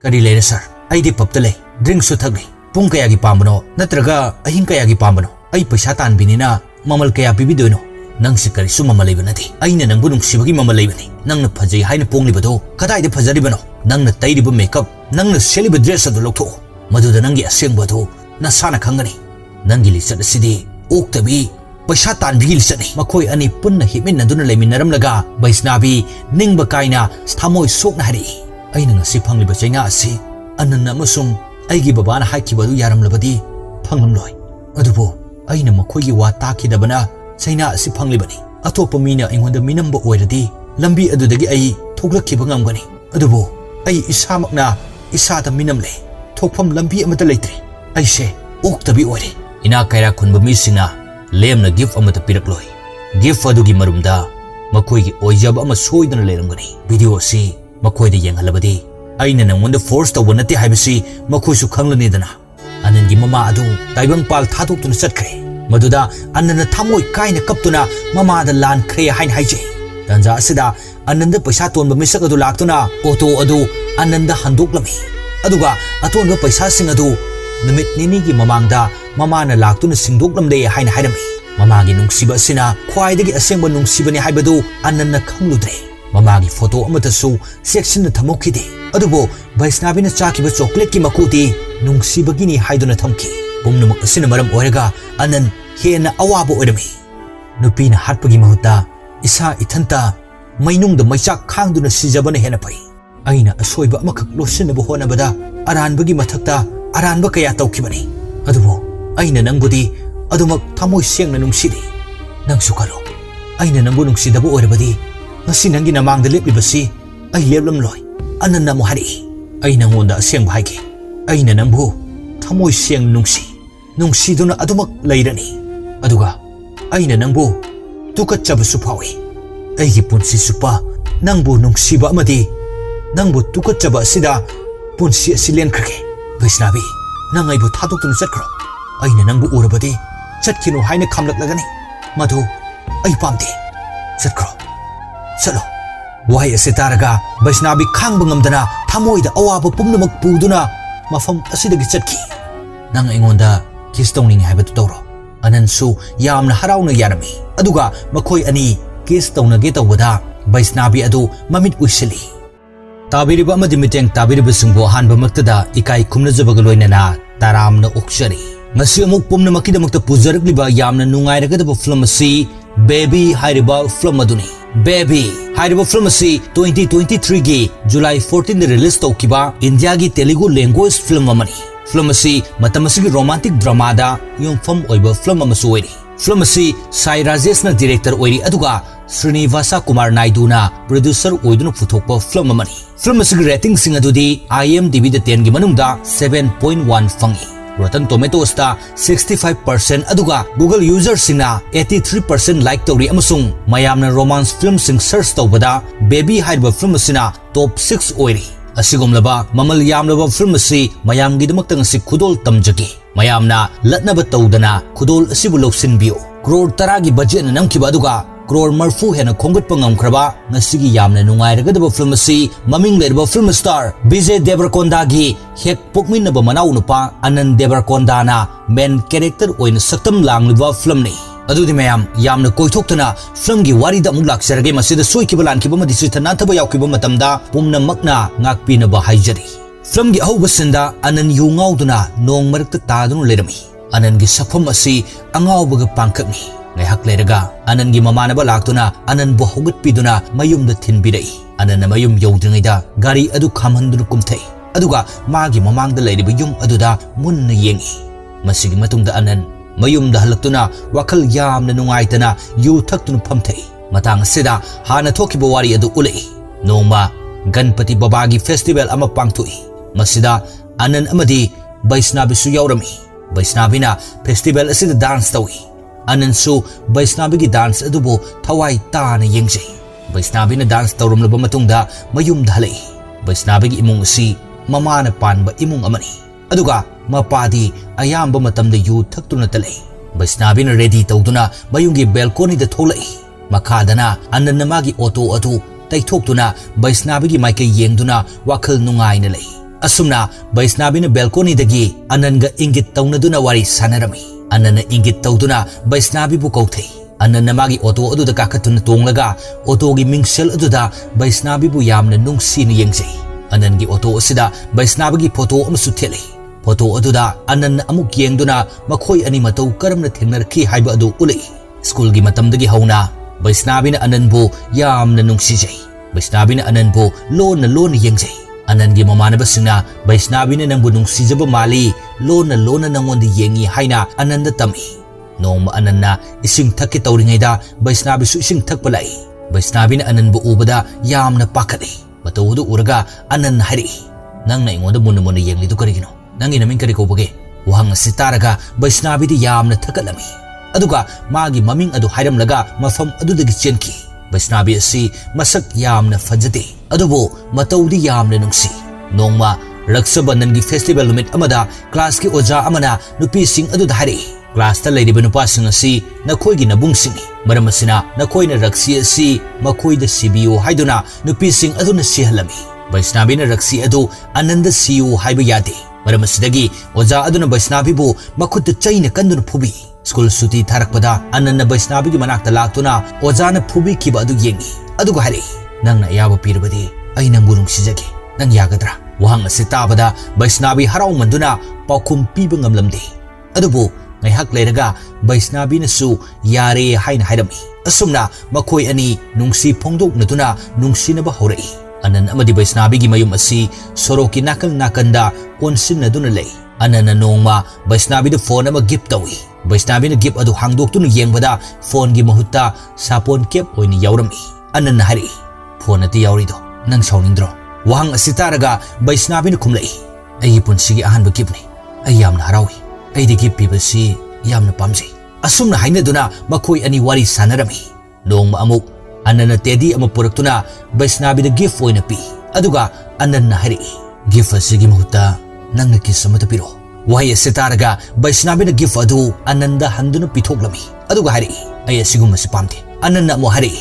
Kari lere sir, ai di pap tale, drink su thagni. Pung kaya gi pambano, natraga ahing kaya gi pambano. Ai paisa tan binina, mamal kaya bibidoino. Nang si kari su mamalay banati. Ai na nang bunong sibagi mamalay bani. Nang na pajay hay na pong libado, katay di pajari bano. Nang na tay di ba makeup, nang na seli ba dress ado lokto. Maduda nang gi asyang bado, na sana kangani. Nang gi lisat asidi, ok tabi, paisa tan bigi lisat ni. Makoy ani pun na himin na doon na laymin naram laga. Baisnabi, ning bakay na, stamoy sok na hari. Ay na nga si pangliba chay nga asi, anan na masung, ay gi baba na haki bado yaram labadi, panglamloy. Adubo, ay na makoy gi wataki na ba na, chay na asi pangliba ni. Ato pa mina ingon da minamba oiradi, lambi adudagi ay tuglaki ba ngamgani. Adubo, ay isamak na, isa da minamle, tokpam lambi amata laytri. Ay siya, ok tabi oiri. Inakayra kun bamising na, lem na gift amata pirakloy. Gift adugi marumda, makoy gi oijab ama soy na layramgani. Video si, makoy da yang halabadi. Ay na nang wanda force ta wanati haibasi, makoy su khanglani dana. Anan gi mama adu, taibang pal tatuk tu na satkre. Maduda, anan na tamoy kay na kapto na, mama da lan kre hain haijay. Tanja asida, anan da paisa tuan bamisak adu lakto na, oto adu, anan da handuk lami. Aduga, atuan ga paisa sing adu, namit nini gi mamangda, mama na lakto na singduk lamde hain hairami. Mama gi nungsiba sina, kway dagi asengba nungsiba ni haibadu, anan na kangludre. Mama gi photo amatasu, section na tamokide. Adubo, Baisnabi na chakiba chocolate ki makuti, nungsiba gini haido na thamki. Pumnamak asina maram oiraga, anan hena awabo oirami. Nupi na hatpagi mahuta, isa itanta, mainung da maisak khangdu na sijaba na hena pai. Aina asoiba amakak losin na buhona bada, aranbagi matakta, aranba kaya tawkibani. Adubo, aina nangbudi, adumak tamoy siyang na nungsidi. Nang sukalo, aina nangbu nungsidaba oirabadi, ngasi nangi namang dalip libasi, ay leblamloy, anan na mo hari. Ay nangonda siyang bahagi, ay na nangbu, tamoy siyang nungsi. Nungsi do na adumak layrani. Aduga, ay na nangbu, tukat chaba supawi. Ay gipunsi supa, nangbu nungsi ba amadi, nangbu tukat chaba sida, punsi asilen krake. Baisnabi, nangay bu tatuk tunu satkro. Ay na nangbu urabadi, satkino hay na kamlak lagani. Madu, ay pamdi, satkro. Salo, wahay asitaraga, Baisnabi kang bangamdana, tamoy da awaba pumna magpuduna, mafam asidagi satki. Nang ingonda, kistong ning haibatu toro. Anan su yam na haraw na yarami. Aduga makoy ani kistong na gitaw wada Baisnabi adu mamit uisili. Tabiriba amadi miteng tabiriba sungbo hanba magtada ikay kumnazabagaloy na taram na ukshari. Ngasi amuk pumna makidamakta puzaragliba yam na nungayragada film asi Baby hairiba film aduni. Baby hairiba film asi 2023 gi July 14 na release tawkiba India gi Telugu language film amani. Film asi matam asigi romantic drama da yung film oiba film amasu oiri. Film asi Sai Rajesh na director oiri aduga Srinivasa Kumar Naidu na producer oiduna puthokpa film amani. Film asigi rating sing adudi IMDb da 10 gi manungda 7.1 fangi. Rotten Tomatoes da 65% aduga Google user singna 83% like tawri amasung mayamna romance film sing search tawbada Baby hairiba film asina top 6 oiri. Asigomlaba mamal yamlaba film asi mayamgidamakta ngasi khudol tamjagi. Mayamna latnaba tawdana khudol asibu loksinbiyo. Crore 10 gi budget na namkiba aduga crore marfu hena khongatpa ngamkraba ngasigi yamna nungairagadaba film asi maming leirba film star Vijay Deverakonda gi hek pokminaba manaw nupa Anand Deverakonda na main character oina saktam langliba film ni. Adudi mayam yamna koithoktana film gi wari da amuk laksarage masida soikiba lankiba madisi thanantaba yaukiba matamda pumna makna ngakpinaba haijari. Film gi ahuba sinda Anand yu ngauduna nong marakta tadunu leirami. Anand gi sakpham asi angawbaga pangkakni. Ngayhak leiraga Anand gi mamanaba laktuna Anand bu haugatpiduna mayumda thinbirai. Anand na mayum yaudringaida gari adu khamhanduna kumthai. Aduga magi mamangda leiriba yum aduda munna yengi. Masigi matungda Anand mayumda halaktuna wakal yamna nungaitana yu thaktuna phamthai. Matang asida hana thokiba wari adu ulai. Nongma Ganpati Babagi festival ama pangthui. Masida Anand amadi Baisnabi su yaurami. Baisnabi na festival asida dance tawi. Anand su Baisnabi gi dance adubo thawai tana yengjai. Baisnabi na dance tawramlaba matungda mayumda halai. Baisnabi gi imung asi mamana panba imung amani. Aduga mapadi ayamba matamda yu thaktuna talai. Baisnabi na ready tawduna mayungi balcony da tholai. Makadana Anand na magi auto adu taihthoktuna Baisnabi gi maika yengduna wakal nungai na lai. Asumna Vaisnavina balcony dagi Ananga ingit taunaduna wari sanarami. Anana ingit tauduna Vaisnavi bu kauthei. Anana magi auto aduda kakatuna tonglaga auto gi mingsel aduda Vaisnavi bu yamna nungsi ni yengjei. Anangi auto asida Vaisnavi gi photo amsu thelei. Photo aduda Anan amuk yengduna makhoi ani matau karamna thengnarki haiba adu ulei. School gi matamdagi hauna Vaisnavina Ananbu yamna nungsijei. Vaisnavina Ananbu lona yengjei. Anangi mamanabasina Vaisnavina nangbu nungsijaba mali lona nangondi yengi haina Ananda tami. Nongma Ananna ising thakki tauringaida Vaisnavi su ising thakpa lai. Vaisnavina Ananbu ubada yamna pakadei. Mataudu uraga Anan hari. Nangna ingoda muna yenglidu karigino. Nangi naming kari kopage. Wahang sitaraga Vaisnavi di yamna thakkalami. Aduga magi maming adu hairamlaga mafam adudagi chenki. Vaisnavi asi masak yamna fajate. Adubo mataudi yamna nungsi. Nongma Raksabandan gi festival numit amada class ki oja amana nupi sing aduda hari. Class ta lady benupa sing asi nakhoi gi nabung singi. Maram asina nakhoi na raksi asi makhoi da CBO haiduna nupi sing aduna sihalami. Vaisnavi na raksi adu Ananda CEO haiba yade. Maram asidagi oja aduna Vaisnavi bu makhut chaina kanduna phubi. School suti tharakpada Ananda Vaisnavi gi manakta laktuna ojana phubi kiba adu yengi. Aduga hari nangna yaba pirabadi ai nangbu nungsijagi. Nang yagadra wahang asi tabada Vaisnavi harau manduna paukum piba ngamlamde. Adubu ngaihak leiraga Vaisnavi nasu yare haina hairami. Asumna makhoi ani nungsi phongdok natuna nungsinaba horai. Anan amadi Vaisnavi gi mayum asi soroki nakanda onsin naduna lei. Anana nongma Vaisnavi da phone ama gift tawi. Vaisnavi na gift adu hangdok tuna yengbada phone gi mahutta sapon cap oini yaurami. Anan hari phone ati yaurido nang saunindro. Wahang asitaraga Vaisnavi na kumlai. Ai punsigi ahanba gift ni. Ai yamna harawi. Ai di gift pibasi yamna pamjai. Asumna hainaduna makhoi ani wari sanarami. Nongma amuk Anana teddy ama puraktuna Vaisnavi da gift oina pi. Aduga Anana hari. Gift asigi mahutta nangna kiss amata piro. Wahi asitaraga Vaisnavi na gift adu Ananda handuna pithoklami. Aduga hari. Ai asiguma si pamte. Anana mo hari.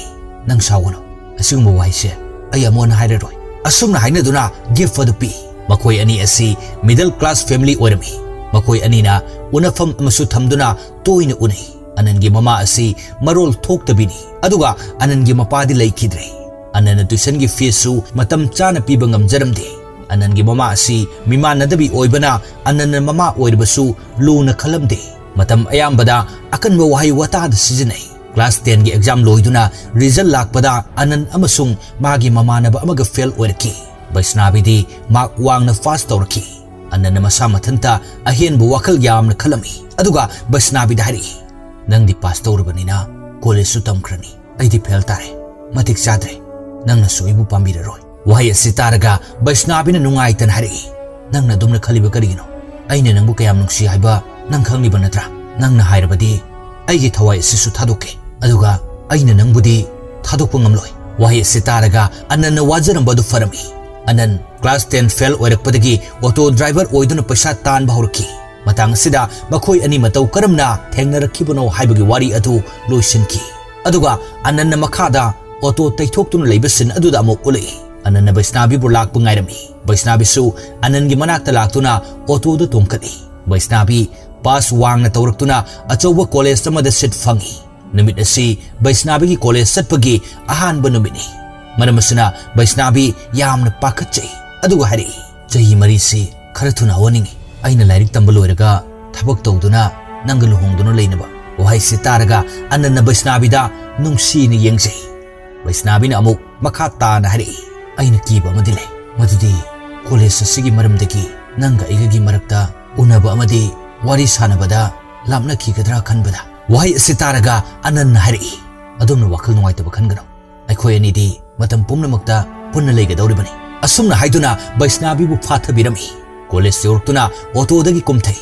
Nang sawano. Asiguma wahi se. Ai amona hairaroi. Asumna hainaduna gift adu pi. Makhoi ani asi middle class family oirami. Makhoi anina unafam amasu thamduna toina unai. Anangi mama asi marol thoktabini. Aduga Anangi mapadi laikidre. Anana tuition gi fees su matam chana piba ngamjaramde. Anangi mama asi mimanadabi oibana Anana mama oirbasu luna khalamde. Matam ayambada akanba wahi watada sizinai. Class 10 gi exam loiduna result lakpada Anan amasung magi mamanaba amaga fail oirki. Vaisnavi di mark wangna fast tawraki. Anana masa mathanta ahenbu wakal yamna khalami. Aduga Vaisnavi dari nang di pass tawrabanina college su tamkrani. Ai di fail tare matik sadre nang na soibu pambiraroi. Wahi asitaraga Vaisnavi na nungaitan hari. Nang na dumna khaliba karigino. Ai na nangbu kayam nungsi haiba nang khangliba natra. Nang na hairabadi ai gi thawai asisu thadoke. Aduga ai na nangbudi thadokpa ngamloi. Wahi asitaraga Anana wajarambadu farami. Anan class 10 fail oirakpadagi auto driver oiduna paisa tanba horki. Matang sida makhoi ani matau karamna thengnarakibano haibagi wari adu loisinki. Aduga Anana makhada auto taithoktuna leibasin aduda amok ulei. Anana Vaisnavi bu lakpa ngairami. Vaisnavi su Anangi manakta laktuna auto da tongkali. Vaisnavi pass wangna tawraktuna achauba college tamada sit fangi. Numit asi Vaisnavi gi college satpagi ahanba numit ni. Maramasuna Vaisnavi yamna pakatchai. Aduga hari chahi marisi kharathuna waningi. Aina lairik tamba loiraga thabak tawduna nanga luhongduna leinaba. Wahai sitaraga Anana Vaisnavi da nungsi ni yengjai. Vaisnavi na amuk makha tana hari. Aina kiba amadi lei. Madudi college asigi maramdagi nanga igagi marakta unaba amadi wari sanabada lapna kigadra khanbada. Wahai sitaraga Anana hari. Adumna wakal nungaitaba khangano. Aikhoi ani di matam pumnamakta punna leigadawribani. Asumna haiduna Vaisnavi bu phathabirami. College yortuna auto dagi kumthai.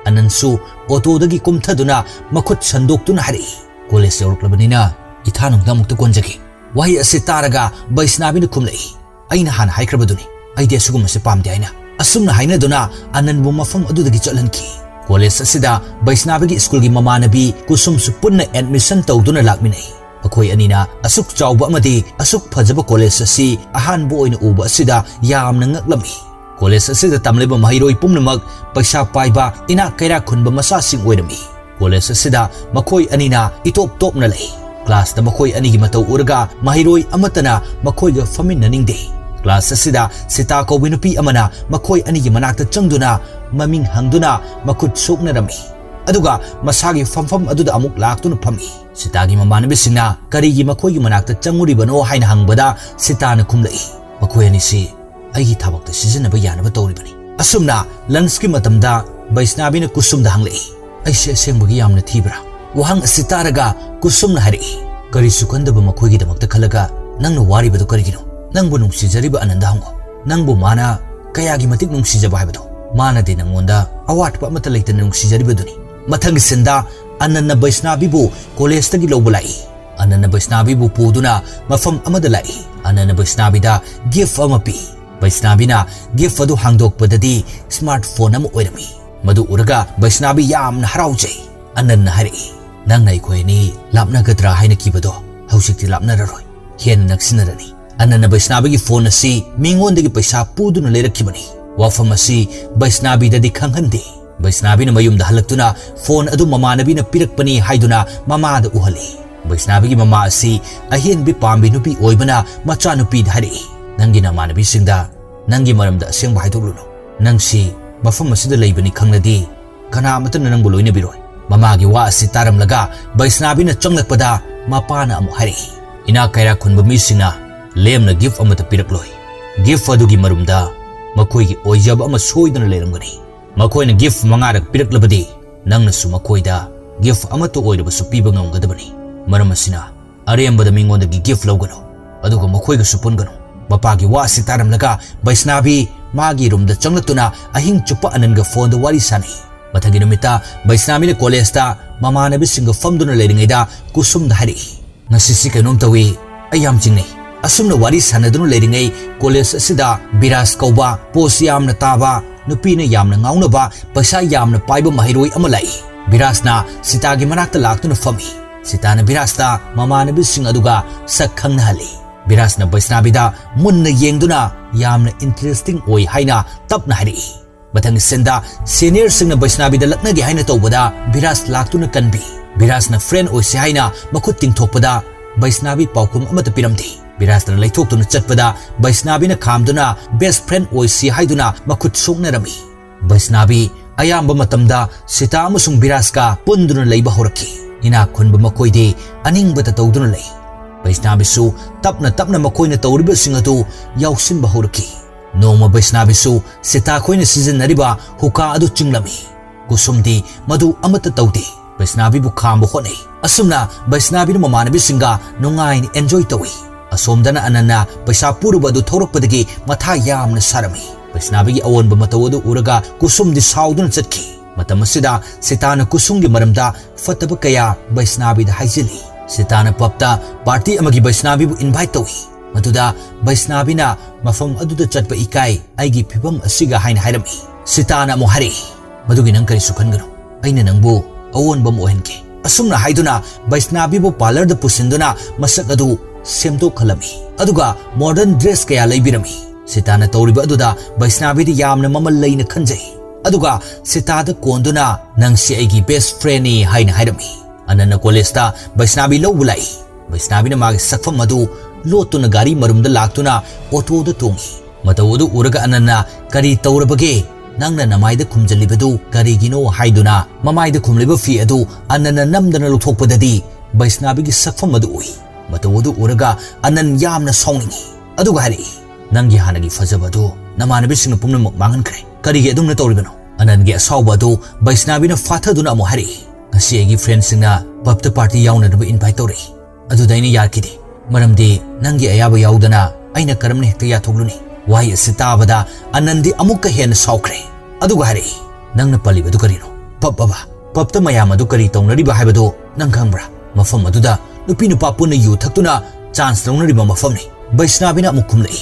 Anansu auto dagi kumthaduna makhut sandoktuna hari. College yorklabanina ithanungda mukta konjagi. Wahi asitaraga Vaisnavi na kumlai. Aina hana haikrabaduni. Aide asuguma se pamde aina. Asumna hainaduna Ananbu mafam adudagi chatlanki. College asida Vaisnavi gi school gi mamanabi kusum su punna admission tawduna lakminai. Akhoi anina asuk chawba amadi asuk phajaba college asi ahanbu oina uba asida yamna ngaklami. College asida tamleba mahiroi pumnamak paisa paiba ina kaira khunba masa sing oirami. College asida makoi anina itop top na lei. Class da makoi anigi matau urga mahiroi amatana makoi ga famin naningde. Class asida sita ko binupi amana makoi anigi manakta changduna maming hangduna makut sokna rami. Aduga masagi famfam aduda amuk laktuna phami. Sitagi mamanabi singna karigi makoi gi manakta changuribano haina hangbada sitana khumlai. Makoi anisi aigi thabakta sijanaba yanaba tawribani. Asumna lunchki matamda Vaisnabina kusumda hanglai. Aise sengbagi yamna thibra. Wahang sitaraga kusumna hari. Kari sukandaba makoi gi damakta khalaga nangna waribadu karigino. Nangbu nungsijariba ananda hango. Nangbu mana kayagi matik nungsijaba haibado. Mana de nangonda awatpa amata leitana nungsijaribaduni. Mathang senda ananna Vaisnabibu college tagi lobulai. Ananna Vaisnabibu puduna mafam amada lai. Ananna Vaisnabida gift amapi. Vaisnabina gift adu hangdokpadadi smartphone ama oirami. Madu uraga Vaisnabi yamna haraujai. Ananna hari. Nangna ikoini lapna gadra haina kibado. Hausikti lapna raroi. Hien naksinarani. Ananna Vaisnabigi phone asi mingondagi paisa puduna leirakibani. Wafam asi Vaisnabidadi khanghandi. Vaisnabina mayumda halaktuna phone adu mamanabina pirakpani haiduna mamada uhali. Vaisnabigi mama asi ahien bi pambi nupi oibana macha nupi dhari. Nangi namanabi singda nangi maramda asengba haidokluno. Nangsi mafam asida leibani khangladi kana amatana nangbu loina biroi. Mamagi wa asi taramlaga Vaisnabina changlakpada mapana amu hari. Ina kaira khunba misingna lemna gift amata pirakloi. Gift adugi marumda makoigi oijaba ama soidana leiramgani. Makoina gift mangarak piraklabadi nangnasu makoida gift amato oirabasu piba ngamgadabani. Maram asina arembada mingondagi gift lawgano aduga makoiga supunggano. Mapagi wa asi taramlaga Vaisnabi magi rumda changlatuna ahing chupa ananga phone da wari sani. Mathagi numita Vaisnabina college da mamanabi singa famduna leiringaida kusumda hari. Ngasisi kainom tawi ayam jingnei. Asumna wari sanaduna leiringai college asida biras kauba post yamna taba nupina yamna ngaunaba paisa yamna paiba mahiroi ama lai. Birasna sitagi manakta laktuna fami. Sitana birasta mamanabi sing aduga sakhangna hali. Birasna Vaisnabida munna yengduna yamna interesting oi haina tapna hari. Mathang senda senior singna Vaisnabida laknagi haina tawbada biras laktuna kanbi. Birasna friend oi se haina makut tingthokpada Vaisnabi paukum amata piramdi. Birasna laithoktuna chatpada Vaisnabina khamduna best friend oi se haiduna makut sokna rami. Vaisnabi ayamba matamda sita amasung biraska punduna leiba horaki. Ina khunba makoide aningbata tawduna lei. Vaisnabisu tapna makoina tawriba singatu yausinba horaki. Noma Vaisnabisu sita koina sijanariba huka adu chinglami. Kusumdi madu amata tawde. Vaisnabibu khamba honei. Asumna Vaisnabina mamanabi singa nungaini enjoy tawi. Asomdana anana paisa puruba adu thorokpadagi matha yamna sarami. Vaisnabigi awonba matawadu uraga kusumdi sauduna chatki. Matamasida sitana kusumgi maramda fataba kaya Vaisnabida haijili. Sitana papta party amagi Vaisnabibu invite tawi. Maduda Vaisnabina mafam aduda chatpa ikai aigi phibam asiga haina hairami. Sitana mo hari. Madugi nang kari sukhangano. Aina nangbu awonba mo ohenke. Asumna haiduna Vaisnabibu parlor da pusinduna masak adu semdo khalami. Aduga modern dress kaya laibirami. Sitana tawriba aduda Vaisnabidi yamna mamal laina khanjai. Aduga sitada konduna nangsi aigi best friend ni haina hairami. Anana college da Vaisnabi lawbulai. Vaisnabina magi sakfam adu lotuna gari marumda laktuna auto da tongi. Matawudu uraga anana kari tawrabage nangna namaida khumjalibadu karigino haiduna mamaida khumliba fi adu anana namdana luthokpadadi Vaisnabigi sakfam adu ui. Matawudu uraga anan yamna sawningi. Aduga hari nangi hanagi fajabadu namanabi singna pumnamak mangankre. Karigi adumna tawribano. Anangi asawbadu Vaisnabina fathaduna amu hari. Ngasi agi friends singna babta party yawnadaba invite tawri. Adudaini yarkidi. Maramdi nangi ayaba yawdana aina karamni hekta yathogluni. Wai asitabada anandi amukka hena sawkre. Aduga hari nangna palibadu karino. Baba babta mayam adu kari tawnariba haibadu nang khangbra. Mafam aduda nupi nupa punna yu thaktuna chance lawnariba mafamni. Vaisnabina amuk khumlai.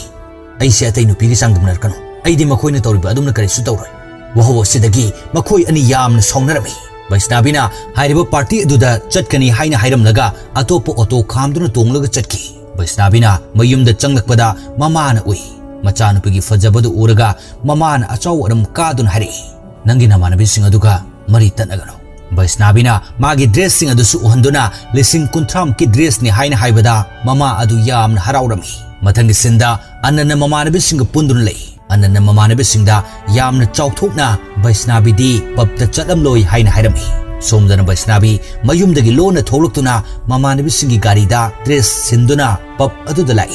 Aise atai nupigi sangdumnarkano. Aidi makoina tawriba adumna karisu tawroi. Wahawa sidagi makoi ani yamna sawnarami. Vaisnabina hairiba party aduda chatkani haina hairamlaga atopo auto khamduna tonglaga chatki. Vaisnabina mayumda changlakpada mamana ui. Machanupigi fajabadu uraga mamana achaw aram kadun hari. Nangi namanabi sing aduga mari tanagano. Vaisnavina magi dress sing adusu uhanduna lising kuntram ki dress ni haina haibada mama adu yamna haraurami. Mathangi sinda anana mamanabi sing pundun lei. Anana mamanabi singda yamna chawthokna Vaisnavidi papta chalamloi haina hairami. Somdana Vaisnavi mayumdagi lona tholuktuna mamanabi singi garida dress sinduna pap aduda lai.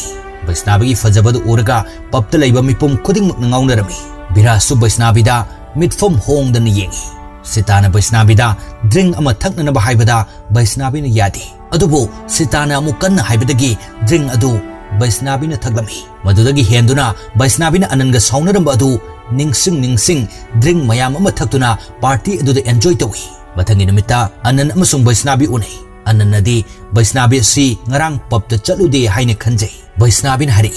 Vaisnavi fajabadu uraga papta laiba mipum kuding ngaunarami. Birasu Vaisnavida mitfom hongdana yengi. Sitana Vaisnavida drink ama thaknana haibada Vaisnavina yadi. Adubo sitana amukanna haibadagi drink adu Vaisnavina thaglami. Madudagi henduna Vaisnavina ananga saunaramba adu ningsing drink mayam ama thaktuna party adu enjoy tawi. Mathangi namita anan amasung Vaisnavi unai. Ananadi Vaisnavi si ngarang papta chalude haine khanjai. Vaisnavina hari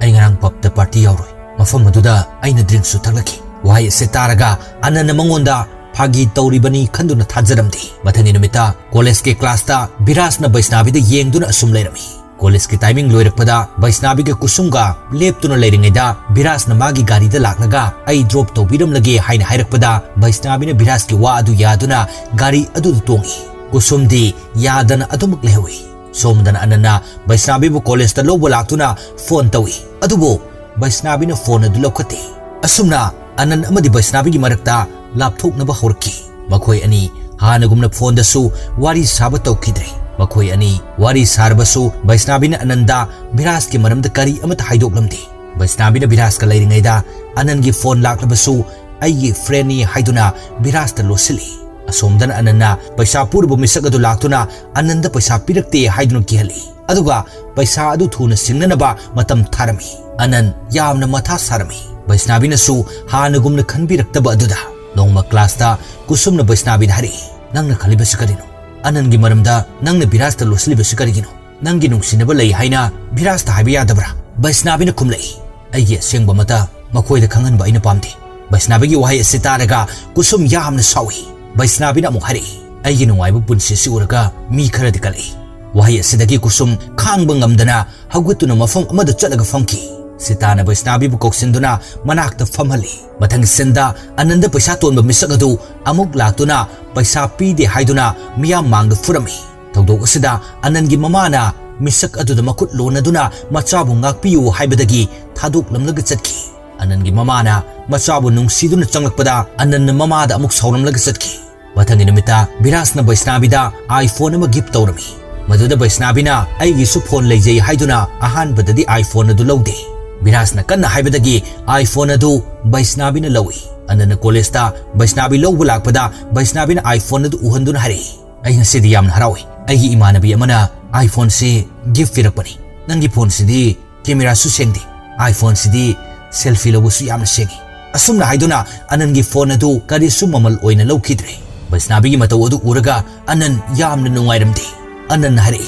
ai ngarang papta party yauroi. Mafam maduda aina drink su thaglaki. Wahai setaraga anana mangonda Pagi tauribani khanduna thajaramdi. Mathangi namita college ke class ta Birasna Vaisnavida yengduna asum leirami. College ke timing loirakpada Vaisnavi ke kusumga leptuna leiringaida Birasna magi gari da laklaga ai drop tawbiram lage haina hairakpada Vaisnavina Biras ki wa adu yaduna gari adu tongi. Kusumdi yadana adumuk lewi. Somdana anana Vaisnavi bu college ta lobo laktuna phone tawi. Adubo Vaisnavina phone adu lokhati. Asumna anan amadi Vaisnavi gi marakta lapthoknaba horki. Makhoi ani hanagumna phone dasu wari saba tawkidre. Makhoi ani wari sarbasu Vaisnavina ananda Biras ki maramda kari amata haidoklamdi. Vaisnavina Biras ka leiringaida anangi phone laklabasu aigi friend ni haiduna Biras ta losili. Asomdana anana paisa purbu misagadu laktuna ananda paisa pirakte haiduna kihali. Aduga paisa adu thuna singnanaba matam tharami. Anan yamna matha sarami. Vaisnavina su hanagumna khanbiraktaba aduda. Nongma class ta kusumna Vaisnavida hari. Nangna khalibasi karino. Anangi maramda nangna Biras ta loslibasi karigino. Nangi nungsinaba lei haina Biras ta haiba yadabra. Vaisnavina kumlei. Aigi sengba mata makhoida khanganba aina pamde. Vaisnavigi wahai ase taraga kusum yamna sawi. Vaisnavina amuk hari. Aigi nungaiba punsi si uraga mi kharadi kalei. Wahai asidagi kusum khangba ngamdana hagutuna mafam amada chalaga famki. Sitana Vaisnavi bu koksinduna manakta famhali. Mathang senda ananda paisa tonba misagadu amuk laktuna paisa pide haiduna miyam mangda furami. Tawdok asida anangi mamana misak aduda makut lonaduna machabu ngakpiyu haibadagi thaduk lamlaga chatki. Anangi mamana machabu nungsiduna changlakpada ananna mamada amuk sauramlaga chatki. Mathangi namita Birasna Vaisnavida iPhone ama gift tawrami. Maduda Vaisnavina aigi su phone leijai haiduna ahanbadadi iPhone adu laude. Birasna kanna haibadagi iPhone adu Vaisnavina lawi. Anana college ta Vaisnavi lawba lakpada Vaisnavina iPhone adu uhanduna hari. Ai ngasidi yamna harawi. Aigi imanabi amana iPhone si gift firakpani. Nangi phone sidi camera su sengdi. iPhone sidi selfie lawbu su yamna sengi. Asumna haiduna anangi phone adu kari su mamal oina lawkidre. Vaisnavi gi mataw adu uraga anan yamna nungairamdi. Anan hari.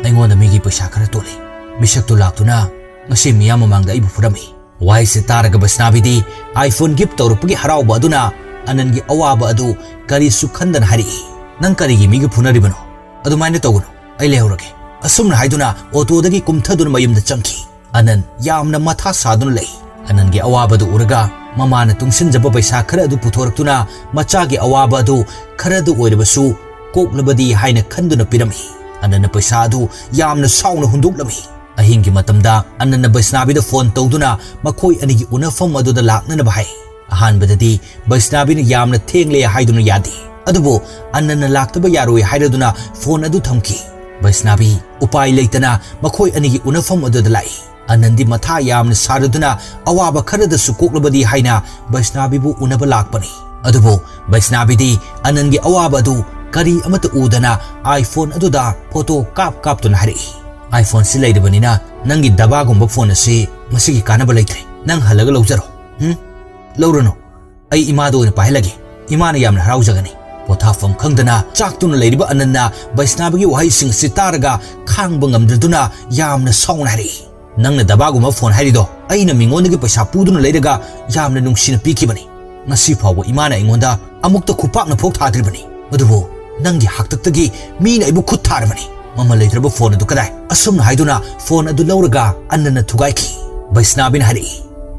Aingonda migi paisa khara tole. Misak tu laktuna ngasi miyam mamangda ibu furami. Wahai se taraga Vaisnavidi iPhone gift tawrupagi harauba aduna anangi awaba adu kari su khandan hari. Nang karigi migi phunaribano. Adumaina tawgano. Ai lehurage. Asumna haiduna auto dagi kumthaduna mayumda changki. Anan yamna matha saduna lei. Anangi awaba adu uraga mamana tungsinjaba paisa khara adu puthoraktuna machagi awaba adu khara adu oirabasu koklabadi haina khanduna pirami. Anana paisa adu yamna sauna hunduklami. Ahingi matamda anana Vaisnavida phone tawduna makhoi anigi unafam aduda laknana bahai. Ahanbadadi Vaisnavina yamna thengle haiduna yadi. Adubo anana laktaba yaroi hairaduna phone adu thamki. Vaisnavi upai leitana makhoi anigi unafam aduda lai. Anandi matha yamna saraduna awaba kharada sukoklabadi haina Vaisnavi bu unaba lakpani. Adubo Vaisnavidi anangi awaba adu kari amata udana iPhone aduda photo kap tuna hari. iPhone si leidabanina nangi dabagumba phone si masigi kanaba leitre. Nang halaga lawjaro. Lawrano. Ai imado oina pailage. Imana yamna haraujagani. Pothafam khangdana chaktuna leiriba ananna Vaisnavigi wahai sing sitaraga khangba ngamdraduna yamna sauna hari. Nangna dabagumba phone harido aina mingondagi paisa puduna leiraga yamna nungsina pikibani. Ngasi phawba imana ingonda amukta khupakna phok thadribani. Adubo nangi haktaktagi mina ibu khut tharabani. Mama leitraba phone adu kadai asumna haiduna phone adu lawraga annana thugaiki. Vaisnavina hari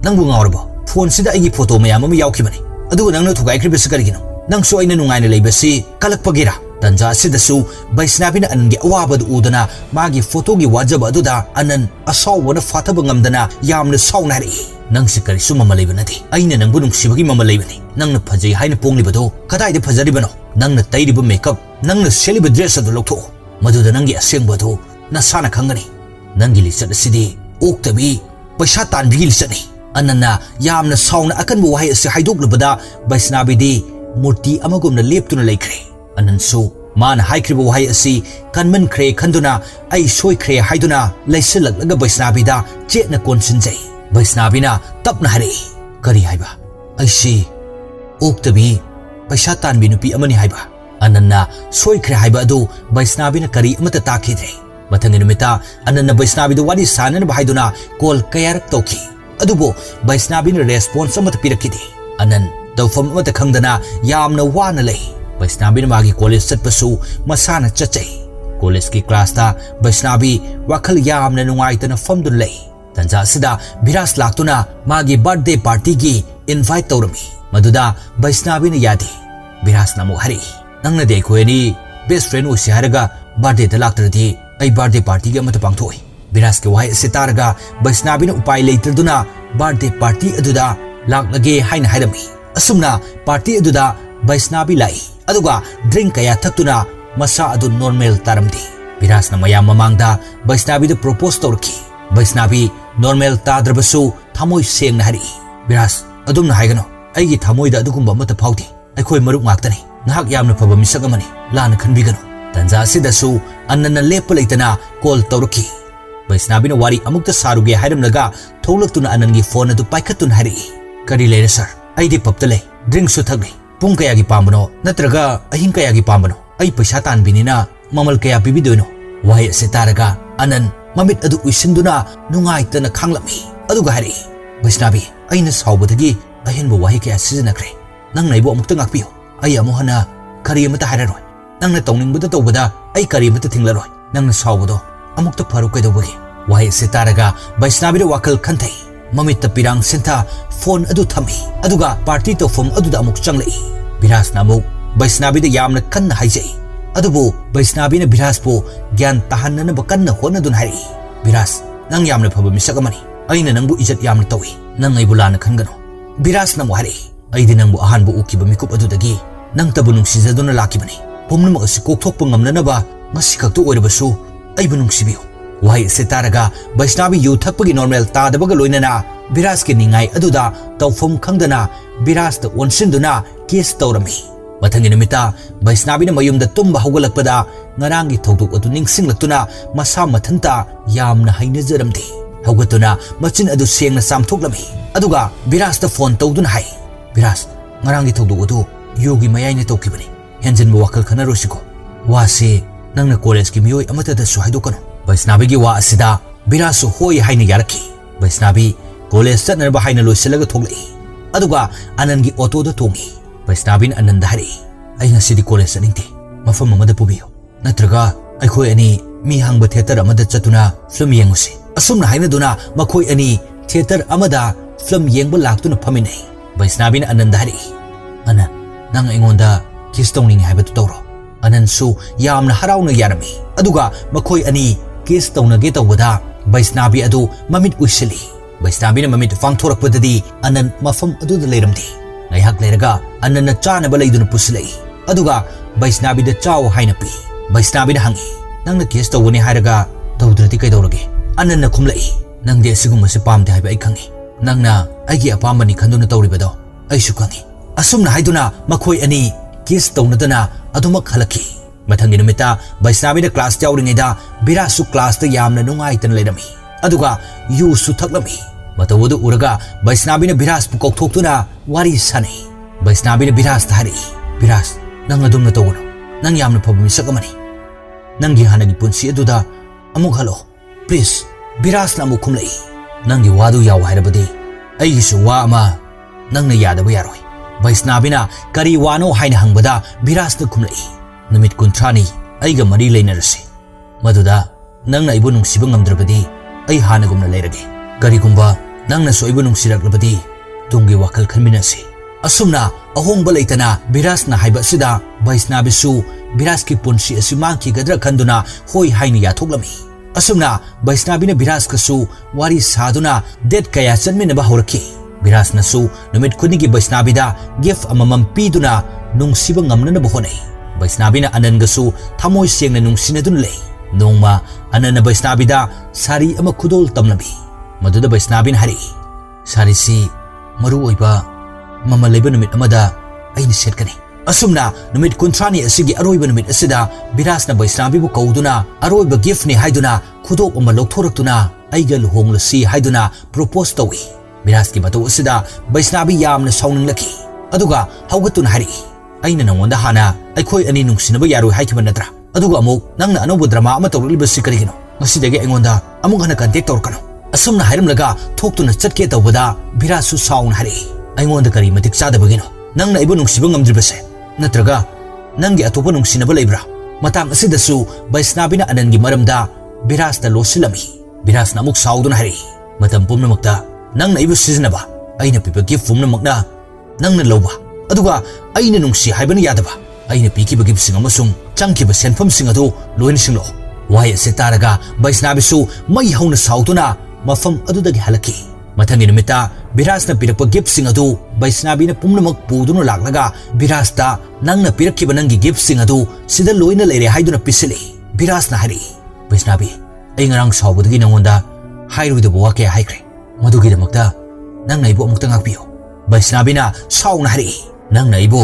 Nangbu ngaurabo phone sida aigi photo mayam ama yaukibani adu nangna thugaikhribasi karigino nangsu aina nungaina leibasi kalakpagira tanja sidasu Vaisnavina anangi awabadu udana magi photo gi wajaba aduda anan asawwana fathaba ngamdana yamna sawnari nangsi karisu mama leibanati aina nangbu nungsibagi mama leibani nangna phajai haina ponglibado kadaida phajaribano nangna tairiba makeup nangna seliba dress adu loktho maduda nangi asengbado nasana khangani nangi lisat asidi oktabi paisa tanbigi lisatni anana yamna sawna akanbu wahai ase haidoklubada Vaisnavidi murti amagumna leptuna leikhre anansu mana haikribu wahai asi kanman khre khanduna ai soi khre haiduna laisilaklaga Vaisnavida chetna konsinjai Vaisnavina tapna hari kari haiba aisi oktabi paisa tanbi nupi amani haiba anana soi khre haiba adu Vaisnavina kari amata takhidre mathangi numita anana Vaisnavida wadi sanan bahaiduna kol kayarak toki adubo Vaisnavina response amata pirakidi anan dawfam amata khangdana yamna wana lei Vaisnavina magi college chatpasu masana chachai college ki class ta Vaisnavi wakhal yamna nungaitana famdun lei tanja sida Viras laktuna magi birthday party gi invite tawrami maduda Vaisnavina yadi Viras namu hari nangna de khoeni best friend usi haraga birthday ta laktradi ai birthday party gi amata pangthoi Viras ke wahai sitaraga Vaisnavina upai leitraduna birthday party aduda laklage haina hairami asumna party aduda Vaisnavi lai aduga drink kaya thaktuna masa adu normal taramdi Viras na mayam mamangda Vaisnavi da propose tawrki Vaisnavi normal tadrabasu thamoi sengna hari Viras adumna haigano aigi thamoi da adugumba mata phauti aikhoi maruk ngaktani ngahak yamna phaba misak amani lana khanbigano tanja sidasu annana lepa leitana call tawrki Vaisnavina wari amukta saruge hairamnaga tholaktuna anangi phone adu paikhatun hari kari leira sir aidi paptale drink su thagni pung kaya gi pambano natraga ahin kaya gi pambano ai paisa tanbinina mamal kaya pibidoino wahai se taraga anan mamit adu uisinduna nungaitana khanglami aduga hari Vaisnavi aina saubadagi ahinbo wahai kaya sijanakre nang naibo amukta ngakpiyo ai amuhana kari amata hairaroi nangna tawningbada tawbada ai kari amata thinglaroi nangna saubado amukta faru kaidobagi wahai se taraga Vaisnavida wakal khanthai mamita pirang senta phone adu thami aduga party to form aduda amuk changlei Viras namuk Vaisnavida yamna kanna haijai adubu Vaisnavina Viras po gyan tahanna na bakanna hona dun hari Viras nang yamna phaba misak amani aina nangbu ijat yamna tawi nang ai bulana khangano Viras namu hari aidi nangbu ahanbu ukiba mikup adudagi nang tabu nungsijaduna lakibani pomnama asi kokthokpa ngamnanaba ngasi khaktu oirabasu aibu nungsibiyo wahai setaraga Vaisnavi yu thakpagi normal tadabaga loinana Viras ke ningai aduda tawfam khangdana Viras da onsinduna case tawrami mathangi numita Vaisnavina mayumda tumba haugalakpada ngarangi thawduk adu ningsinglaktuna masa mathanta yamna hainajaramdi haugatuna machin adu sengna samthoklami aduga Viras da phone tawduna hai Viras ngarangi thawduk adu yogi mayaina tawkibani henjinba wakal khanarosiko wase nangna college ki miyoi amata da suhaidokano Vaisnavi gi wa asida Viras hoi haina yaraki Vaisnavi college chatnarba haina loisalaga thoglei aduga anangi auto da tongi Vaisnavin ananda hari ai ngasidi college aningte mafam amada pubiyo natraga aikhoi ani mi hangba theater amada chatuna film yengusi asumna haina duna makhoi ani theater amada film yengba laktuna phaminai Vaisnavin ananda hari ana nang aingonda kiss tongning haibatu tawro anansu yamna harauna yarami aduga makhoi ani kiss tawnage tawbada Vaisnavi adu mamit uisili Vaisnavina mamit fangthorakpadadi anan mafam aduda leiramdi ngaihak leiraga anana chanaba leiduna pusilai aduga Vaisnavida chaw haina pi Vaisnavina hangi nangna kiss tawani hairaga tawdrati kaidawrage anana khumlai nangde asigumase pamde haiba ai khangi nangna aigi apamani khanduna tawribado aisu khangi asumna haiduna makhoi ani kiss tawnadana adumak halaki mathangi numita Vaisnavina class yawringeda Virasu class ta yamna nungaitana leirami aduga yu su thaklami matawudu uraga Vaisnavina Viras pu kokthokuna wari sanai Vaisnavina Viras thari Viras nang adumna tawuno nang yamna phabu misak amani nangi hanagi punsi aduda amuk halo please Viras na amuk khumlai nangi wadu yaw hairabadi aigisu wa ama nangna yadaba yaroi Vaisnavina kari wano haina hangbada Viras na khumlai numit kuntrani aiga mari leinarasi maduda nangna ibu nungsiba ngamdrabadi ai hanagumna leirage karigumba nang na soibu nungsiraklabadi tunggi wakal khanminasi asumna ahongba leitana Biras na haiba sida Vaishnavi su Biras ki punsi asi mangki gadra khanduna hoi haini yathoklami asumna Vaishnavi na Biras ka su wari saduna det kaya chanminaba horaki Biras na su numit khudigi Vaishnavi da gift amamam piduna nungsiba ngamnanaba honai Vaishnavi na Anand ga su thamoi sengna nungsinadun lei nongma Anand na Vaishnavi da sari ama khudol tamlabi maduda Vaishnavi na hari sari si maru oiba mama leiba numit amada aina setkani asumna numit kuntrani asigi aroiba numit asida Biras na Vaishnavi bu kauduna aroiba gift ni haiduna khudok ama lokthoraktuna aiga luhonglasi haiduna propose tawi Biras ki matu asida Vaishnavi yamna saunanglaki aduga haugatuna hari aina nangonda hana aikhoi ani nungsinaba yaroi haikiba natra aduga amuk nangna anobu drama ama tawriliba sikarigino ngasidagi aingonda amuk hana contact tawrkano asumna hairamlaga thoktuna chatke tawbada Biras su saun hari aingonda kari matik chadabagino nangna ibu nungsiba ngamdribase natraga nangi atopa nungsinaba leibra matang asidasu Vaishnavi na Anand gi maramda Biras da losilami Biras na amuk sauduna hari matam pumnamakta nangna ibu sizinaba aina pipa gift pumnamakna nangna lawba aduga aina nungsi haibana yadaba aina pikiba gift sing amasung changkiba senfam sing adu loin singlo wai ase taraga Vaishnavi su mai hauna sauduna mafam adudagi halaki mathangi numita Biras na pirakpa gift sing adu Vaishnavi na pumnamak puduna laklaga Biras da nangna pirakkiba nangi gift sing adu sida loina leire haiduna pisili Biras na hari Vaishnavi ai ngarang saubadagi nangonda hairuidaba wake haikre madugidamagta nangna ibu amukta ngakpiyo Vaishnavi na sauna hari nangna ibu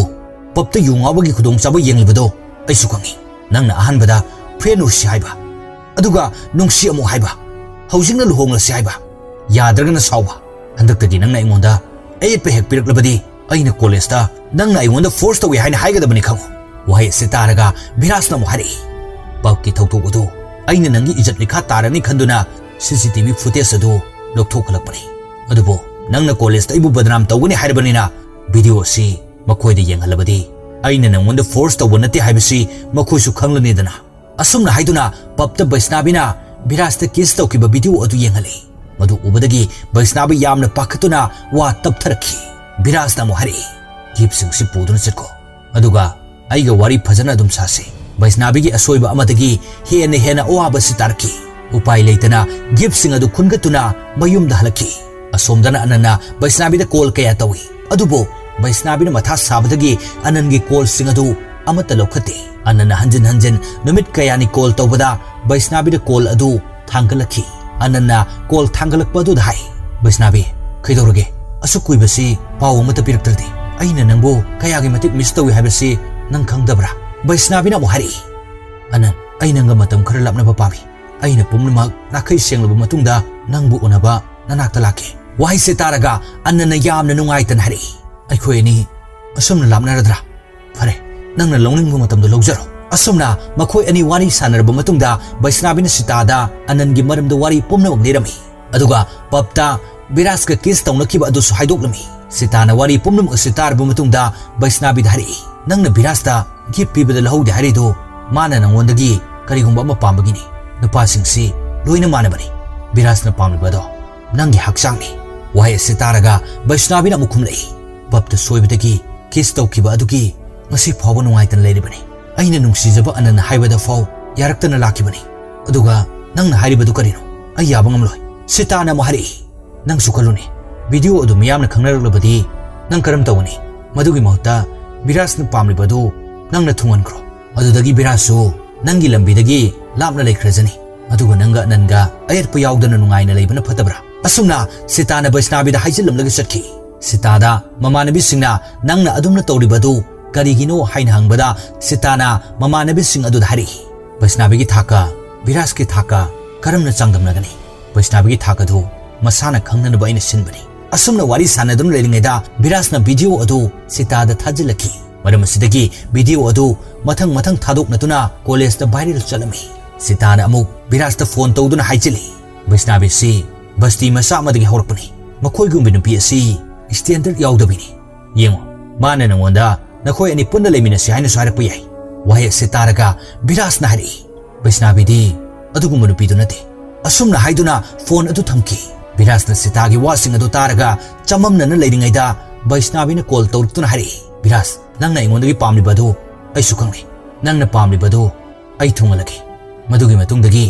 papta yungawagi khudongchaba yenglibado aisu khangi nangna ahanbada friend ursi haiba aduga nungsi amu haiba haujingna luhonglasi haiba yadragana sauba handaktagi nangna ingonda ayetpa hek piraklabadi aina college ta nangna ingonda force tawi haina haigadabani khango wahai se taraga Biras na mu hari papki thautok adu aina nangi ijat likha tarani khanduna CCTV footage adu lokthokhalakpani adubo nangna college ta ibu badram tawgani haibanina video si makoida yenghalabadi aina nangonda force tawba nate haibasi makoisu khanglani dana asumna haiduna papta Vaishnavi na Biras ta kiss tawkiba video adu yenghale madu ubadagi Vaishnavi yamna pakhatuna wa taptharaki Biras na mohari gift sing si puduna chatko aduga aiga wari phajana dum sase Vaishnavi gi asoiba amadagi hena oaba sitarki upai leitana gift sing adu khungatuna mayumda halaki asomdana Ananda Vaishnavi da call kaya tawi adubo Vaishnavi na matha sabadagi Anand gi call sing adu amata lokhate Ananda hanjin numit kaya ni call tawbada Vaishnavi da call adu thangalaki Ananda call thangalakpa adu dai Vaishnavi kaidorage asukui basi paw mata piraktardi aina nangbo kaya gi matik miss tawi habasi nang khangdabra Vaishnavi na mohari Anand aina nga matam khara lapna ba pami aina pumnamak nakai senglaba matungda nangbu unaba nanakta laki wahai se taraga Ananda yamna nungaitan hari aikhoi ni asumna lapna radra phare nangna longning matamda lojaro asumna makhoi ani wari sanarba matungda Vaishnavi na sitada Anand gi maramda wari pumnamak nirami aduga papta Biras ka kiss tawnakiba adu su haidoklami sitana wari pumnamak sitarba matungda Vaishnavi da hari nangna Biras ta gift pibada lahodi hari do mana nangondagi karigumba ama pambagini nupasingsi loina manabani Biras na pamlibado nangi haksangni wahai sitaraga Vaishnavi na mukhumlei papta soibadagi kiss tawkiba adugi ngasi phawba nungaitan leiribani aina nungsijaba Anand haibada faw yaraktana lakibani aduga nangna hairibadu karino ai yaba ngamloi sitana mohari nang sukaluni video adu miyamna khangnaraglabadi nang karam tawani madugi mahutta Biras na pamlibadu nangna thungankro adudagi Biras su nangi lambidagi lapna leikrajani aduga nanga Anandga ayatpa yawdana nungaina leibana phatabra asumna sitana Vaishnavi da haijilamlagi chatki sitada mamanabi singna nangna adumna tawribadu karigino haina hangbada sitana mamanabi sing adu hari Vaishnavi gi thaka Biras ki thaka karamna changdamnagani Vaishnavi gi thaka du masana khangnana baina sinbani asumna wari sanadun leringeda Biras na video adu sitada thajilaki maram sidagi video adu mathang thadok natuna college da viral chalami sitana amuk Biras ta phone tawduna haijili Vaishnavi si basti masa amadagi horpani makhoi gumbi nupi asi standard yawdabini yengo mana nangonda nakhoi ani punna leiminasi haina sarakpa yai wahai se taraga Biras na hari Vaishnavi di adugumba nupi du nate asumna haiduna phone adu thamki Birasna Sita gi wasing adu taraga chamamna na leiringaida Vaishnavi na call tawrtuna hari Biras nangna ingondagi pamli badu ai sukangni nangna pamli badu ai thungalagi madugi matungdagi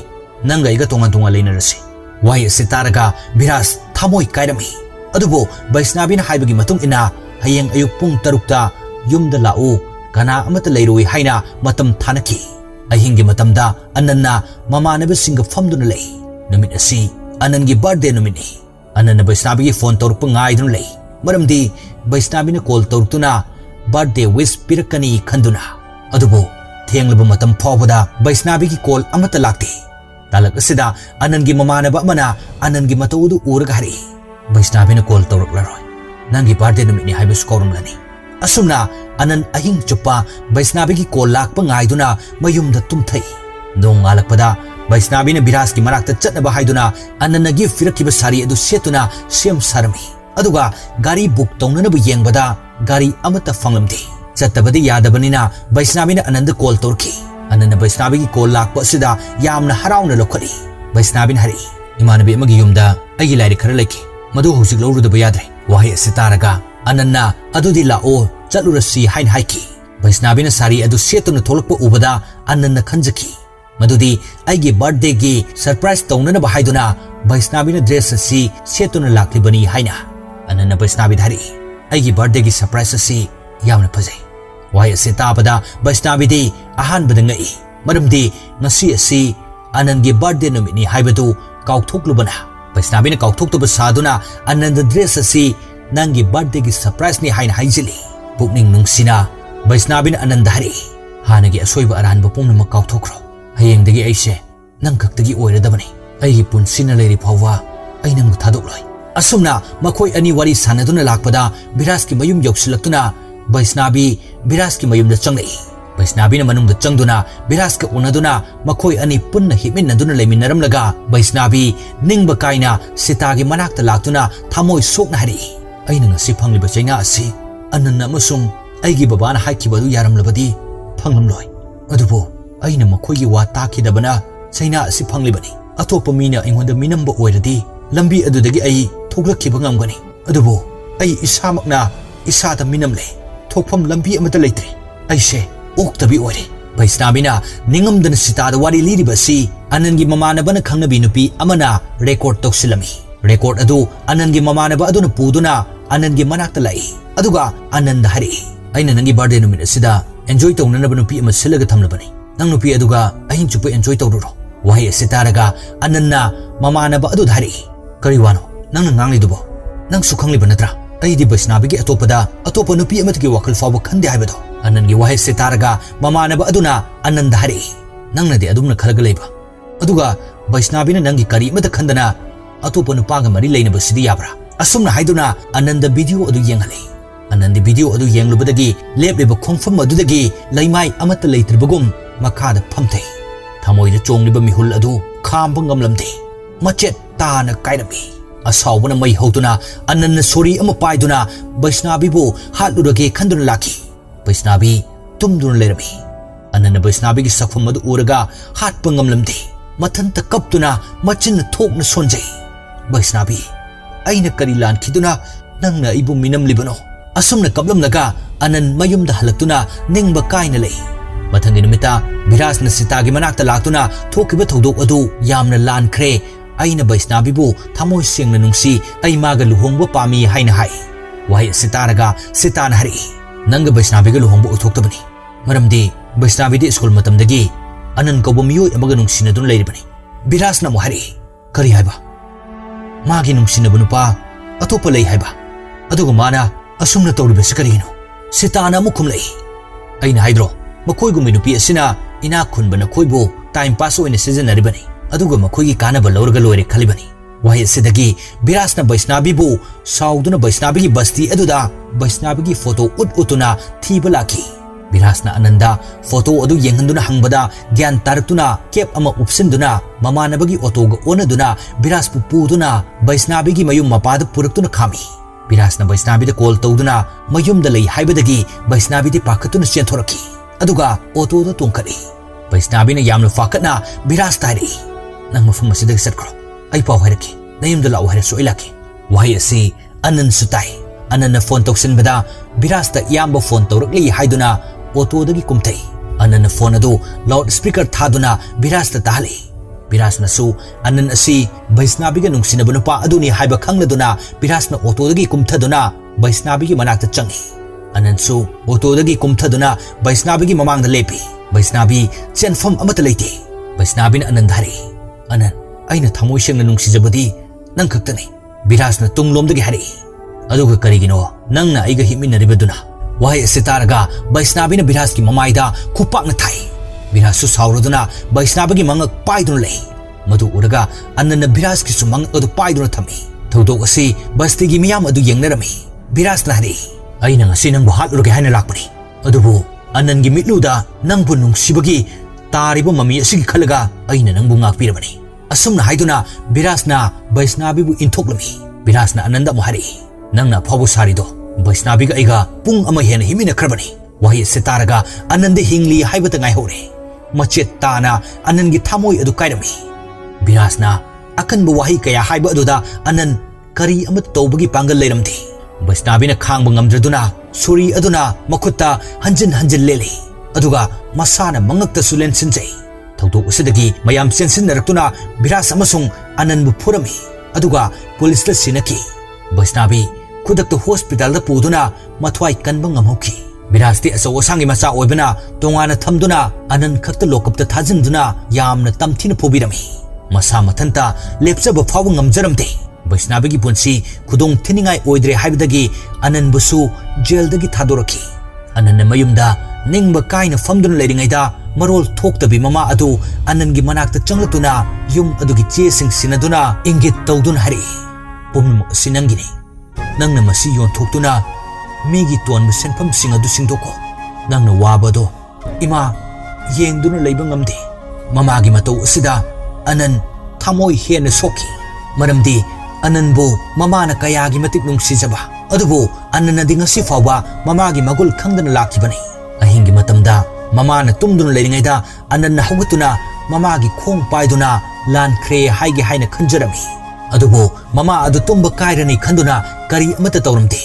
nanga iga tongan tonga leinarasi wai sitaraga Biras thamoi kairami adubo Vaishnavi na haibagi matung ina hayeng ayuk pung tarukta yumda lau kana amata leirui haina matam thanaki ahingi matamda ananna mamanabe singa famduna lei numit asi anangi birthday numini ananna Vaishnavi gi phone tawruk ngai dun lei maramdi Vaishnavi na call tawrtuna birthday wish pirakani khanduna adubo thenglaba matam phawbada Vaishnavi gi call amata lakti talak asida anangi mamanaba mana anangi matawdu uraga hari Vaishnavi na call tawruk laroi nangi birthday numini haibus korum lani asumna anan ahing chupa Vaishnavi gi call lakpa ngai duna mayumda tumthai dong alakpada Vaishnavi na Biras ki marakta chatnaba haiduna ananna gi firakiba sari adu setuna sem sarami aduga gari book taunana bu yengbada gari amata fanglamdi chattabadi yadabanina Vaishnavi na ananda call torki ananda Vaishnavi gi call lakpa sida yamna harauna lokhali Vaishnavi na hari imanabi amagi yumda agi lairi khara leki madu husik lawruda bayadre wahi sitaraga ananna adudi lao chatlurasi hain haiki Vaishnavi na sari adu setuna tholakpa ubada ananna khanjaki madudi aigi birthday gi surprise taunana ba haiduna Vaishnavi na dress asi setuna laklibani haina ananna Vaishnavi dhari aigi birthday gi surprise asi yamna phajai wai ase tabada Vaishnavi di ahan badangai maramdi ngasi asi anand gi birthday numini haibadu kaukthokluban Vaishnavi na kaukthoktoba saduna anand dress asi nangi birthday gi surprise ni haina haijili pukning nungsina Vaishnavi na anand dhari hanagi asoiba aran ba pumna kaukthokro hayengdagi aise nang kaktagi oiradabani aigi punsina leiri phawwa aina mu thadokloi asumna makhoi ani wari sanaduna lakpada Biras ki mayum yoksilakuna Vaishnavi Biras ki mayum da changlei Vaishnavi na manung da changduna Biras ka unaduna makhoi ani punna himinaduna leiminaramlaga Vaishnavi ningba kaina Sita gi manakta laktuna thamoi sokna hari aina ngasi phangliba chaina asi ananna amasung aigi babana haikibadu yaramlabadi phanglamloi adubo aina makhoi gi wa takidabana chaina asi phanglibani atopa mina ingonda minamba oiradi lambi adudagi ai thoglakkiba ngamgani adubo ai isamakna isada minamle thokpham lambi amata leitre aise oktabi ore Vaishnavi na ningamdana Sita da wari liribasi anangi mamanabana khangnabi nupi amana record toksilami record adu anangi mamanaba aduna puduna anangi manakta lai aduga anand hari aina nangi birthday numit asida enjoy tawnanaba nupi ama silaga thamlabani nang nupi aduga ahin chupa enjoy tawruro wahi asitaraga ananna mamanaba adu dhari kariwano nang ngangli dubo nang sukhangli banatra aidi Vaishnavi gi atopa nupi amatgi wakal fawa khande haibado anangi wahi sitaraga mamanaba aduna anand hari nang nadi adumna khalaga leiba aduga Vaishnavi na nangi kari mata khandana atopa nupaga mari leina basidi yabra asumna haiduna ananda video adu yenghale anandi video adu yenglubadagi lepleba khongfam adudagi laimai amata leitribagum makhada phamthai thamoida chongliba mihul adu khamba ngamlamde machet tana kairami asawbana mai hotuna ananna sori ama paiduna Vaishnavi bu hatlurage khanduna laki Vaishnavi tumduna lerami ananna Vaishnavi gi sakfam adu uraga hatpa ngamlamde mathanta kaptuna machin thokna sonjai Vaishnavi aina kari lan khiduna nangna ibu minam libano asumna kaplamnaga anan mayumda halaktuna ningba kaina lei mathangi numita Biras na Sita gi manakta laktuna thokiba thodok adu yamna lan khre aina Vaishnavi bu thamoi sengna nungsi ai maga luhongba pami haina hai wai sitaraga Sita na hari nanga Vaishnavi ga luhongba uthoktabani maramdi Vaishnavi di school matamdagi anan kawba miyoi amaga nungsina dun leiribani Biras na mo hari kari haiba magi nungsina bunupa atopa lei haiba aduga mana asumna tawribasi karino Sita na mukhum lei aina haidro makhoi gumi nupi asina ina khunbana khoibu time pass oina sijanaribani aduga makhoi gi kanaba lawraga loire khalibani wahi sidagi Biras na Vaishnavi bu sauduna Vaishnavi gi basti aduda Vaishnavi gi photo utuna thiba laki Biras na ananda photo adu yenghanduna hangbada gyan tartuna kep ama upsinduna mamanabagi otoga onaduna Biras pu puduna Vaishnavi gi mayum mapada puraktuna khami Biras na Vaishnavi da call tawduna mayum da lei haibadagi Vaishnavi di pakatuna chenthoraki aduga auto da tongkari Vaishnavi na yamna fakatna Biras tari nang mafum asidagi satkro ai paw hairaki nayumda lau hai so ilaki wahai asi anan sutai anan phone toksin bada Biras ta yamba phone tawrakli haiduna auto dagi kumthai anan phone adu loud speaker thaduna Biras ta tahali Biras na su anan asi Vaishnavi ga nungsinaba nupa aduni haiba khangladuna Biras na auto dagi kumthaduna Vaishnavi gi manakta changi anan su auto dagi kumthaduna Vaishnavi gi mamang da lepi Vaishnavi chenfam amata leite Vaishnavi na anan dhari anan aina thamoi sengna nungsijabadi nang khaktani Biras na tunglom dagi hari aduga karigino nangna aiga himinaribaduna wahai sitaraga Vaishnavi na Biras ki mamaida khupak na thai Biras su sauraduna Vaishnavi gi mangak paiduna lei madu uraga anna Biras ki su mangak adu paiduna thami thodok asi basti gi miyam adu yengnarami Biras na hari aina ngasi nangbu hatlurage haina lakpani adubu anan gi mitluda nangbu nungsibagi tariba mami asigi khalaga aina nangbu ngakpirabani asumna haiduna Biras na Vaishnavi bu inthoklami Biras na ananda mu hari nangna phabu sarido Vaishnavi ga aiga pung ama hena himina khrabani wahi sitaraga anandi hingli haibata ngai hore machet tana anangi thamoi adu kairami Biras na akan bu wahi kaya haiba aduda anan kari amat tawbagi pangal leiramdi Vaishnavi na khangba ngamdraduna suri aduna makutta hanjin lele aduga masana mangakta sulen sinjai thawdok usidagi mayam sensin narakuna Biras amasung anan bu phurami aduga police la sinaki Vaishnavi kudakta hospital da puduna mathwai kanba ngamhoki Biras ti aso osangi masa oibana tongana thamduna anan khakta lokapta thajinduna yamna tamthina phobirami masa mathanta lepchaba phawu ngamjaramte Vaishnavi gi punsi khudong thiningai oidre haibadagi anan busu jail dagi thadoraki anan mayumda ningba kaina famduna leiringaida marol thoktabi mama adu anan gi manakta changlatuna yum adugi che sing sinaduna ingit tawdun hari pum sinangini nangna masi yon thoktuna migi tonba senpham sing adu singdoko nangna wabado ima yengduna leiba ngamde mamagi matau asida anan thamoi hena soki maramdi ananbu mamana kayagi matik nungsijaba adubu anana dingasi fawa mamagi magul khangdana lakibani ahingi matamda mamana tumduna leiringaida anana hawgatuna mamagi khong paiduna lan khre haigi haina khanjarami adubu mama adu tumba kairani khanduna kari amata tawramde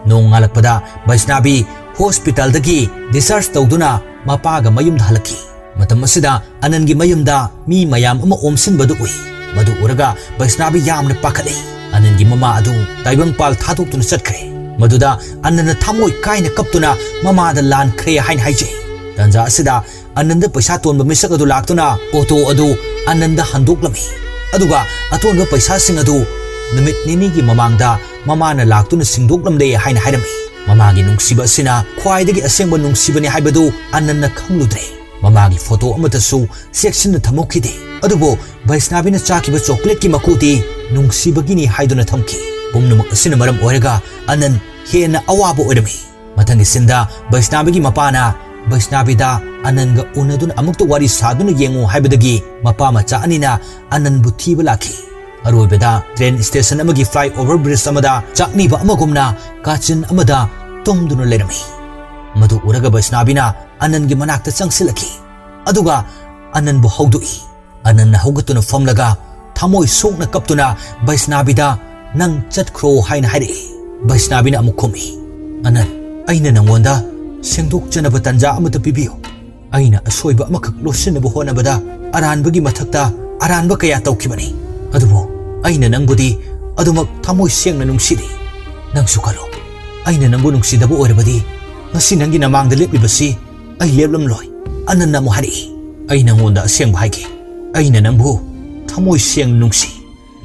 nong ngalakpada Vaishnavi hospital dagi discharge tawduna mapaga mayum halaki matam asida anangi mayumda mi mayam ama omsin badu ui madu uraga Vaishnavi yamna pakhale anangi mama adu taibang pal thadok tuna chatkre maduda anana thamoi kaina kaptuna mama da lan khre hain haije tanja asida ananda paisa tonba misak adu laktuna auto adu ananda handoklami aduga atonba paisa sing adu numit nini gi mamangda mamana laktuna singdoklamde haina hairami mamagi nungsiba asina khwaidagi asengba nungsibani haibadu ananna khangludre mamagi photo amatasu section na thamokhide adubo Vaishnavi na chakiba chocolate ki makuti nungsibagini haiduna thamki pumnumak asina maram oiraga anan hena awabo oirami mathangi sinda Vaishnavi gi mapana Vaishnavi da ananga unaduna amukta wari saduna yengu haibadagi mapa macha anina anan buthiba laki aroibada train station amagi flyover bridge amada chakniba amagumna kachin amada tongduna lerami madu uraga Vaishnavi na anangi manakta changsilaki aduga anan bu hawdui anan hawgatuna famlaga thamoi sokna kaptuna Vaishnavi da nang chatkro haina hairi Vaishnavi na amukhumi anan aina nangonda sengdok janaba tanja amata pibiyo aina asoiba amakak losinaba honabada aranbagi mathakta aranba kaya tawkibani adubo aina nangbudi adumak thamoi sengna nungsidi nangsu kalo aina nangbu nungsidaba oirabadi ngasi nangi namangda leplibasi ai leplamloi ananna mo hari aina ngonda asengba haige aina nangbu thamoi seng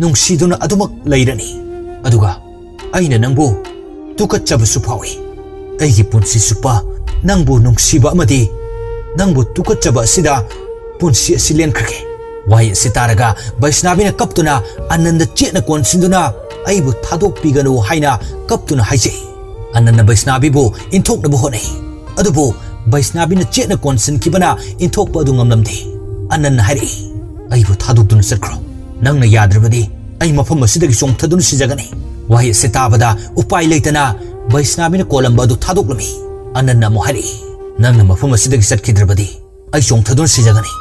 nungsiduna adumak leirani aduga aina nangbu tukatchabasu phawi aigi punsi supa nangbu nungsiba amadi nangbu tukatchaba asida punsi asilen khage wai sitaraga Vaishnavi na kaptuna ananda chena konsinduna aibu thadok piganu haina kaptuna haije ananda Vaishnavi bu inthok na bu honai adubu Vaishnavi na chena konsin kibana inthok pa du ngamlamde ananda hari aibu thadok dun sakro nangna yadrabadi ai mafam asidagi chongthadun sijagani wai sitabada upai leitana Vaishnavi na kolamba du thadok lami ananda mo hari nangna mafam asidagi satkidrabadi ai chongthadun sijagani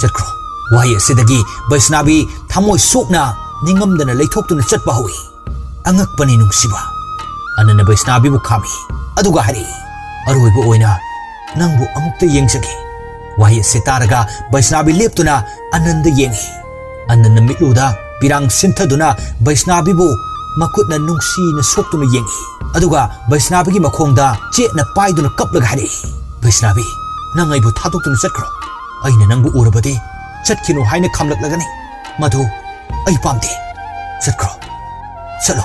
sakro wai asidagi Vaishnavi thamoi sokna ningamdana leithoktuna chatpa hawi angakpani nungsiba anana Vaishnavi bu khami aduga hari aroiba oina nangbu amukta yengsagi wahi se taraga Vaishnavi leptuna ananda yengi anana mitluda pirang sinthaduna Vaishnavi bu makutna nungsi na soktuna yengi aduga Vaishnavi gi makhongda chetna paiduna kaplaga hari Vaishnavi nang aibu thadoktuna chatkro aina nangbu urabadi chatkinu haina khamlaklagani madu ai pamde chatkro chalo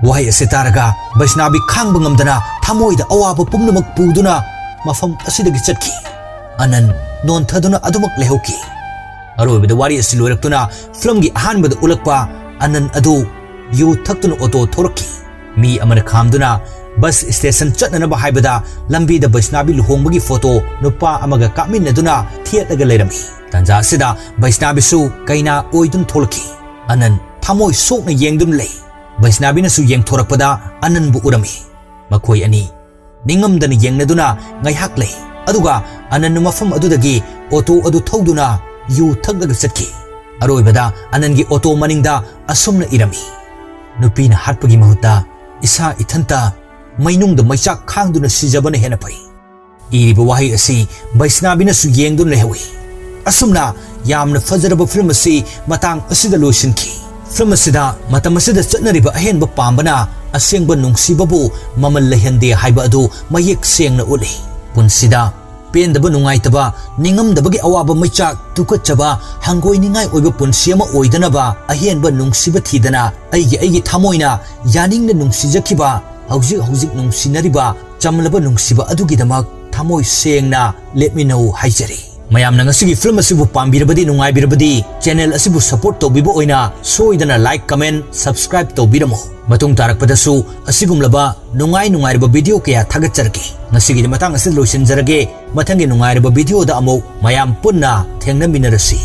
wahi ase taraga Vaishnavi khangba ngamdana thamoida awaba pumnamak puduna mafam asidagi chatki anan non thaduna adumak lehoki aroibada wari asi loiraktuna film gi ahanbada ulakpa anan adu yu thaktuna auto thoraki mi amana khamduna bus station chatnanaba haibada lambida Vaishnavi luhongbagi photo nupa amaga kaminaduna thiatlaga leirami tanja sida Vaishnavi su kaina oidun tholaki anan thamoi sokna yengdun lei Vaishnavi na su yeng thorakpada anan bu urami makoi ani ningamdana yengnaduna ngaihak lei aduga anan mafam adudagi auto adu thoduna yu thaglaga chatki aroibada anangi auto maningda asumna irami nupina hatpagi mahutta isa ithanta mainungda maichak khangduna sijabana hena pai iriba wahi asi Vaishnavi na su yengdun lehawi asumna yamna fajaraba film asi matang asida loisinki film asida matam asida chatnariba ahenba pambana asengba nungsibabu mamal lehande haiba adu mayek sengna uli punsida pendaba nungaitaba ningamdabagi awaba maichak tukachaba hangoi ningai oiba punsiama oidanaba ahenba nungsiba thidana aigi thamoina yaningna nungsijakiba hauzik nungsinariba chamlaba nungsiba adugidamak thamoi sengna let me know haijari mayamna ngasigi film asibu pambirabadi nungaibirabadi channel asibu support tobiba oina soidana like comment subscribe tobiramo matung tarakpadasu asigumlaba nungairiba video kaya thagacharki ngasigi matang asid loisinjarage mathangi nungairiba video da amo mayam punna thengna minarasi